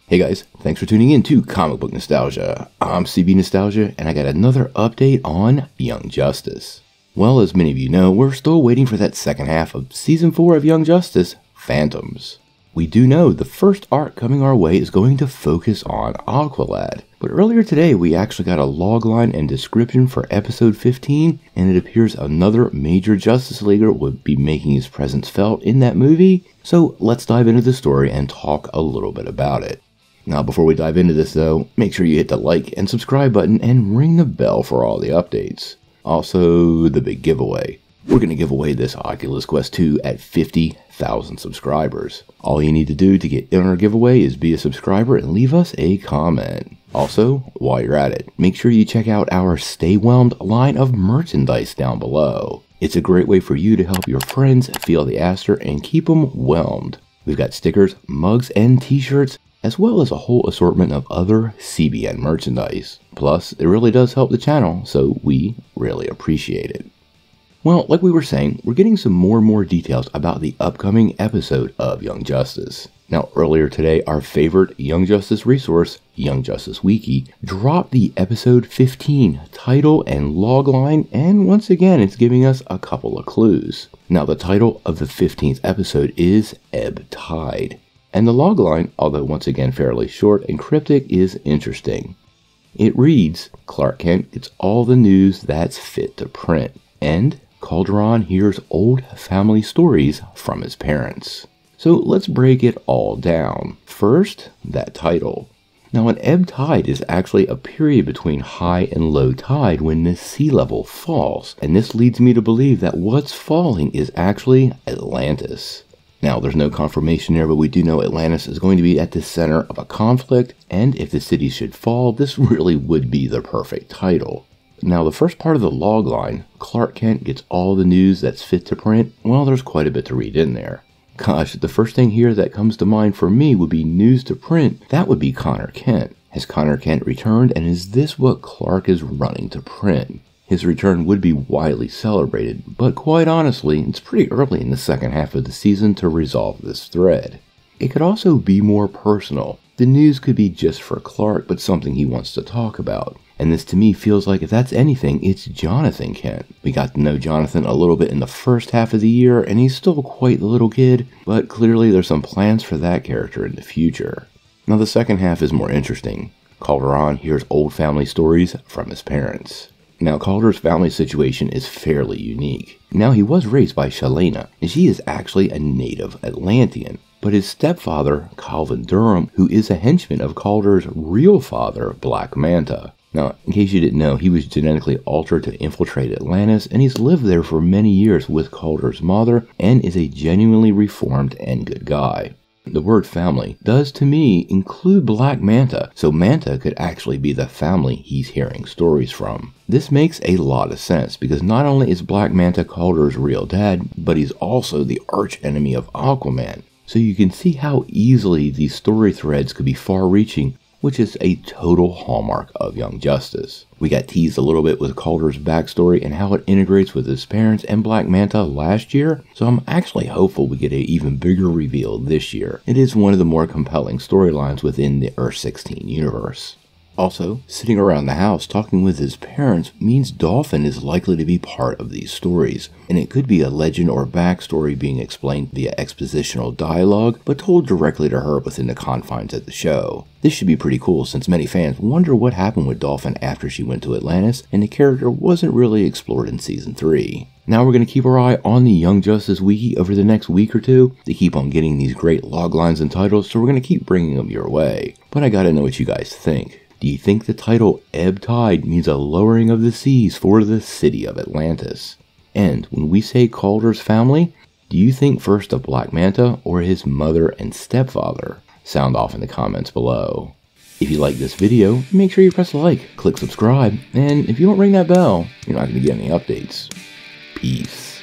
Hey guys, thanks for tuning in to Comic Book Nostalgia. I'm CB Nostalgia, and I got another update on Young Justice. Well, as many of you know, we're still waiting for that second half of Season 4 of Young Justice, Phantoms. We do know the first arc coming our way is going to focus on Aqualad, but earlier today we actually got a logline and description for episode 15, and it appears another major Justice Leaguer would be making his presence felt in that movie, so let's dive into the story and talk a little bit about it. Now, before we dive into this though, make sure you hit the like and subscribe button and ring the bell for all the updates. Also, the big giveaway. We're going to give away this Oculus Quest 2 at 50,000 subscribers. All you need to do to get in our giveaway is be a subscriber and leave us a comment. Also, while you're at it, make sure you check out our Stay Whelmed line of merchandise down below. It's a great way for you to help your friends feel the Aster and keep them whelmed. We've got stickers, mugs, and t-shirts, as well as a whole assortment of other CBN merchandise. Plus, it really does help the channel, so we really appreciate it. Well, like we were saying, we're getting some more and more details about the upcoming episode of Young Justice. Now, earlier today, our favorite Young Justice resource, Young Justice Wiki, dropped the episode 15 title and logline, and once again, it's giving us a couple of clues. Now, the title of the 15th episode is Ebb Tide. And the logline, although once again fairly short and cryptic, is interesting. It reads, Clark Kent gets all the news that's fit to print, and Kaldur hears old family stories from his parents. So let's break it all down. First, that title. Now, an ebb tide is actually a period between high and low tide when the sea level falls, and this leads me to believe that what's falling is actually Atlantis. Now, there's no confirmation there, but we do know Atlantis is going to be at the center of a conflict, and if the city should fall, this really would be the perfect title. Now, the first part of the logline, Clark Kent gets all the news that's fit to print, well, there's quite a bit to read in there. Gosh, the first thing here that comes to mind for me would be news to print. That would be Connor Kent. Has Connor Kent returned, and is this what Clark is running to print? His return would be widely celebrated, but quite honestly, it's pretty early in the second half of the season to resolve this thread. It could also be more personal. The news could be just for Clark, but something he wants to talk about. And this to me feels like if that's anything, it's Jonathan Kent. We got to know Jonathan a little bit in the first half of the year, and he's still quite the little kid, but clearly there's some plans for that character in the future. Now the second half is more interesting. Kaldur hears old family stories from his parents. Now, Kaldur's family situation is fairly unique. Now, he was raised by Shalena, and she is actually a native Atlantean. But his stepfather, Calvin Durham, who is a henchman of Kaldur's real father, Black Manta. Now, in case you didn't know, he was genetically altered to infiltrate Atlantis, and he's lived there for many years with Kaldur's mother, and is a genuinely reformed and good guy. The word family does, to me, include Black Manta, so Manta could actually be the family he's hearing stories from. This makes a lot of sense, because not only is Black Manta Kaldur's real dad, but he's also the archenemy of Aquaman. So you can see how easily these story threads could be far-reaching, which is a total hallmark of Young Justice. We got teased a little bit with Kaldur's backstory and how it integrates with his parents and Black Manta last year, so I'm actually hopeful we get an even bigger reveal this year. It is one of the more compelling storylines within the Earth 16 universe. Also, sitting around the house talking with his parents means Dolphin is likely to be part of these stories, and it could be a legend or backstory being explained via expositional dialogue, but told directly to her within the confines of the show. This should be pretty cool since many fans wonder what happened with Dolphin after she went to Atlantis, and the character wasn't really explored in Season 3. Now we're going to keep our eye on the Young Justice Wiki over the next week or two to keep on getting these great loglines and titles, so we're going to keep bringing them your way. But I gotta know what you guys think. Do you think the title Ebb Tide means a lowering of the seas for the city of Atlantis? And when we say Kaldur's family, do you think first of Black Manta or his mother and stepfather? Sound off in the comments below. If you like this video, make sure you press like, click subscribe, and if you don't ring that bell, you're not going to get any updates. Peace.